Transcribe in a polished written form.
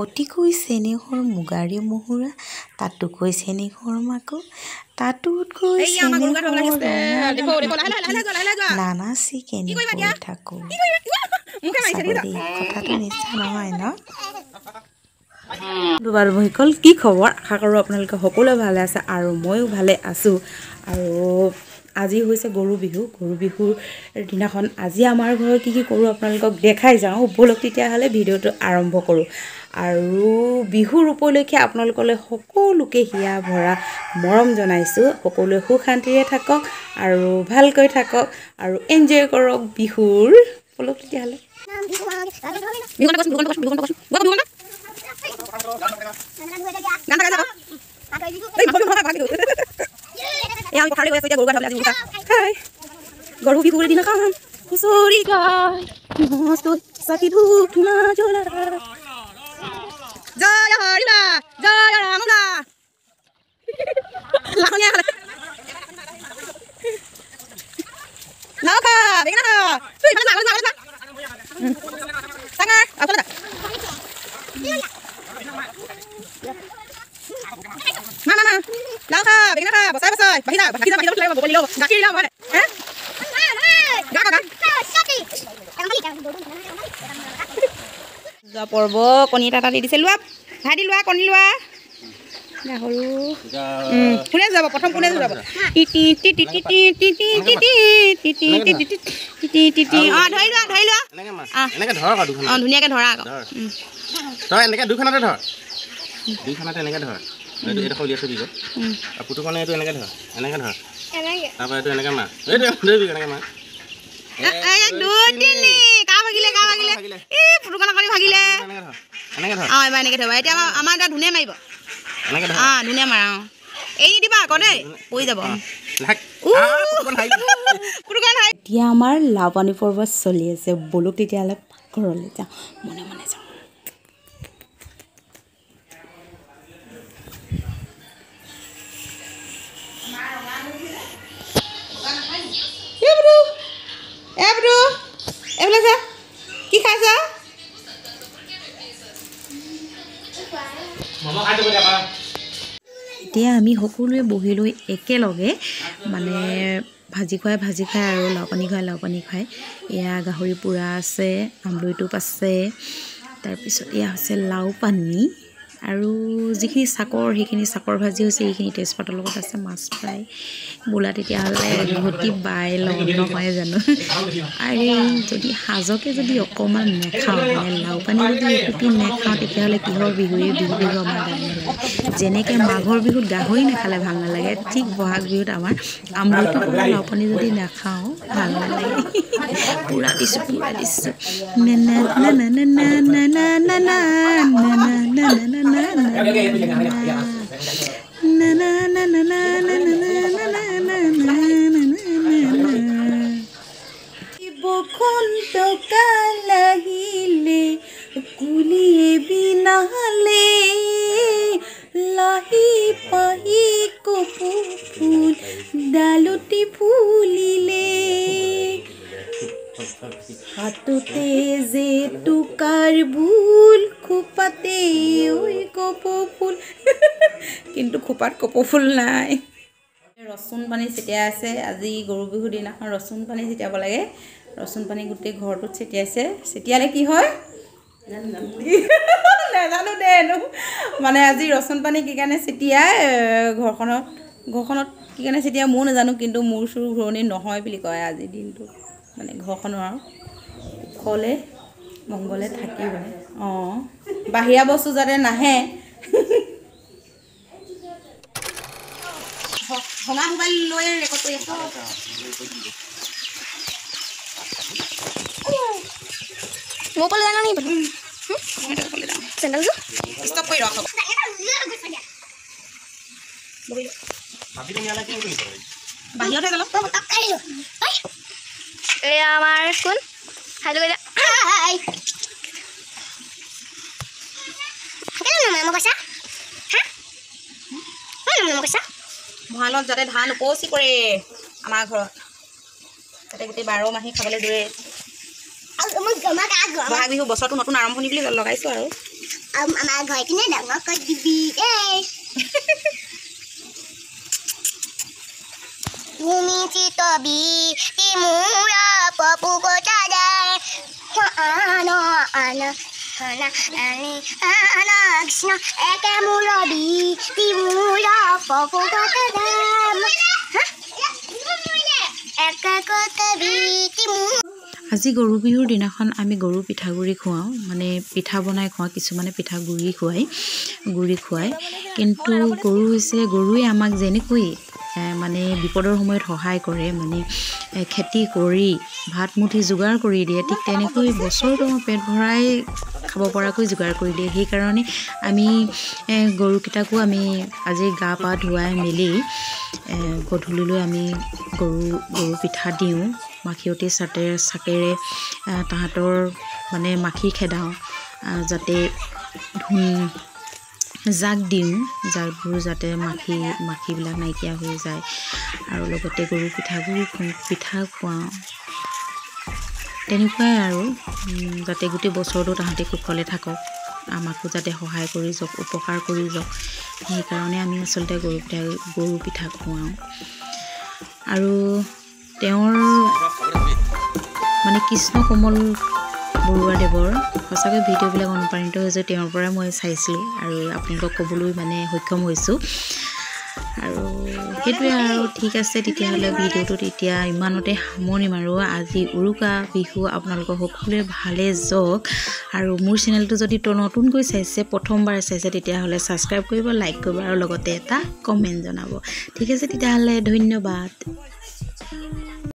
অতিকৈ চেনেহৰ মুগাৰী মুহুৰা তাতোকৈ চেনেহৰ মাকো তাতোতকৈ নানাচি কেনেকৈ থাকোঁ কথাটো নিশ্চয় নহয় ন দুবাৰ বহিকল কি খবৰ আশা কৰোঁ আপোনালোকে সকলোৱে ভালে আছে আৰু ময়ো ভালে আছোঁ আৰু আজি হৈছে গৰু বিহুৰ দিনাখন আজি আমাৰ ঘৰত কি কৰোঁ আপোনালোকক দেখাই যাওঁ বলক তেতিয়াহ'লে ভিডিঅ'টো আৰম্ভ কৰোঁ আৰু বিহুৰ উপলক্ষে আপোনালোকলৈ সকলোকে হিয়া ভৰা মৰম জনাইছোঁ সকলোৱে সুখ শান্তিৰে থাকক আৰু ভালকৈ থাকক আৰু এনজয় কৰক বিহুৰ বলক তেতিয়াহ'লে গৰু বিহুৰ দিনাখন হুঁচৰি গায় মস্ত চাকি ধূপ ধূনা জ্বলা জয় হৰিলা জয় ৰামলা লাখনীয়া নাখা বেগনা তুই ভালো না সাঙ্গা আপলা মামা লাখা বেগনা বসাই বাহিরা বলিলো গাখীৰ লাও মানে হে পৰ্ব কণী এটা দি দিছে লোৱা ভাইটি লোৱা কণী লোৱা গাহৰু কোনে যাব প্ৰথম কোনে যাব ধুনীয়াকৈ ধৰা আকৌ তই এনেকৈ দুখনতে ধৰ দুইখনতে এনেকৈ ধৰ এইটো এটা উলিয়াই থৈ দিব আৰু পুতুকণে এইটো এনেকৈ ধৰ তাৰপৰা এইটো এনেকৈ মাৰ এইটো ধৰিবি এনেকৈ মাৰ ধুনীয়া মাৰা এৰি দিবা আকৌ দেই পৰি যাব এতিয়া আমাৰ লাওপানী পৰ্ব চলি আছে বলক তেতিয়াহ'লে ঘৰলৈ যাওঁ মনে মনে যাওঁ কি খাইছা এতিয়া আমি সকলোৱে বহি লৈ একেলগে মানে ভাজি খুৱাই আৰু লাওপানী খুৱাই এয়া গাহৰি পোৰা আছে আমলৰি টোপ আছে তাৰপিছত এয়া হৈছে লাও পানী আৰু যিখিনি সেইখিনি চাকৰ ভাজি হৈছে এইখিনি তেজপাতৰ লগত আছে মাছ ফ্ৰাই বোলা তেতিয়াহ'লে ঘটি বাই লওঁ নহয় জানো আৰু যদি সাজকে যদি অকণমান নেখাওঁ মানে লাও পানী যদি এটুপি নেখাওঁ তেতিয়াহ'লে কিহৰ বিহু আমাৰ ভাল নালাগে যেনেকৈ মাঘৰ বিহুত গাহৰি নাখালে ভাল নালাগে ঠিক বহাগ বিহুত আমাৰ আমলৰি পোৰা লাও পানী যদি নাখাওঁ ভাল নালাগে পুৰা দিছোঁ বসন্ত কাল আহিলে কুলিয়ে বিনালে লাহি পাহি কপৌ ফুল ডালতি ফুলিলে হাততে যে টুকাৰ ভুল খোপাতে ঐ কপৌ ফুল কিন্তু খোপাত কপৌ ফুল নাই ৰচুন পানী ছিটিয়াই আছে আজি গৰু বিহুৰ দিনাখন ৰচুন পানী ছিটিয়াব লাগে ৰচুন পানী গোটেই ঘৰটোত ছিটিয়াইছে ছিটিয়ালে কি হয় নাজানো দে মানে আজি ৰচুন পানী কি কাৰণে ছিটিয়াই ঘৰখনত কি কাৰণে ছিটিয়াই ময়ো নাজানো কিন্তু মূৰ চুৰ ঘূৰণি নহয় বুলি কয় আজিৰ দিনটো মানে ঘৰখনৰ আৰু খলে মংগলে থাকিবলৈ বাহিৰা বস্তু যাতে নাহে ভঙা মোবাইল লৈ ৰেকৰ্ড কৰি আছোঁ mau pala nang iba sandal tu stop কৰি ৰাখ বাহিৰতে গ'ল এই আমাৰ কোন হাইলো গলা হাই কেনে নাম কৈছা হা নাম কৈছা ভঁৰালত যাতে ধান উপচি পৰে আমাৰ ঘৰত তাতে গোটেই 12 মাহে খাবলৈ দিয়ে বহাগ বিহু বছৰটো নতুন আৰম্ভণি বুলি লগাইছোঁ আৰু আমাৰ ঘৰখিনি ডাঙৰ কৰি দিবি দেই ভূমি চিতবি তিমুৰা পপু কটা যায় আনা আনা আনা আনি আনা কৃষ্ণ একে মূৰবি তিমুৰা পপু কটা যায় একে কটাবি তিমুৰা আজি গৰু বিহুৰ দিনাখন আমি গৰু পিঠাগুড়ি খুৱাওঁ মানে পিঠা বনাই খুৱাওঁ কিছুমানে পিঠা গুড়ি খুৱায় কিন্তু গৰু হৈছে গৰুৱে আমাক যেনেকৈ মানে বিপদৰ সময়ত সহায় কৰে মানে খেতি কৰি ভাত মুঠি যোগাৰ কৰি দিয়ে ঠিক তেনেকৈ বছৰটো পেট ভৰাই খাব পৰাকৈ যোগাৰ কৰি দিয়ে সেইকাৰণে আমি গৰুকেইটাকো আমি আজি গা পা ধুৱাই মেলি গধূলিলৈ আমি গৰু পিঠা দিওঁ মাখিয়তী চাকেৰে তাহাঁতৰ মানে মাখি খেদাওঁ যাতে জাক দিওঁ জাকবোৰ যাতে মাখিবিলাক নাইকিয়া হৈ যায় আৰু লগতে গৰু পিঠা খুৱাওঁ তেনেকুৱাই আৰু যাতে গোটেই বছৰটো তাহাঁতে কুশলে থাকক আমাকো যাতে সহায় কৰি যাওক উপকাৰ কৰি যাওক সেইকাৰণে আমি আচলতে গৰু পিঠা খুৱাওঁ আৰু তেওঁৰ মানে কৃষ্ণ কমল বৰুৱাদেৱৰ সঁচাকৈ ভিডিঅ'বিলাক অনুপ্ৰাণিত হৈছে তেওঁৰ পৰাই মই চাইছিলোঁ আৰু আপোনালোকক ক'বলৈ মানে সক্ষম হৈছোঁ আৰু সেইটোৱে আৰু ঠিক আছে তেতিয়াহ'লে ভিডিঅ'টোত এতিয়া ইমানতে সামৰণি মাৰোঁ আজি উৰুকা বিহু আপোনালোকৰ সকলোৱে ভালে যাওক আৰু মোৰ চেনেলটো যদি নতুনকৈ চাইছে প্ৰথমবাৰ চাইছে তেতিয়াহ'লে ছাবস্ক্ৰাইব কৰিব লাইক কৰিব আৰু লগতে এটা কমেণ্ট জনাব ঠিক আছে তেতিয়াহ'লে ধন্যবাদ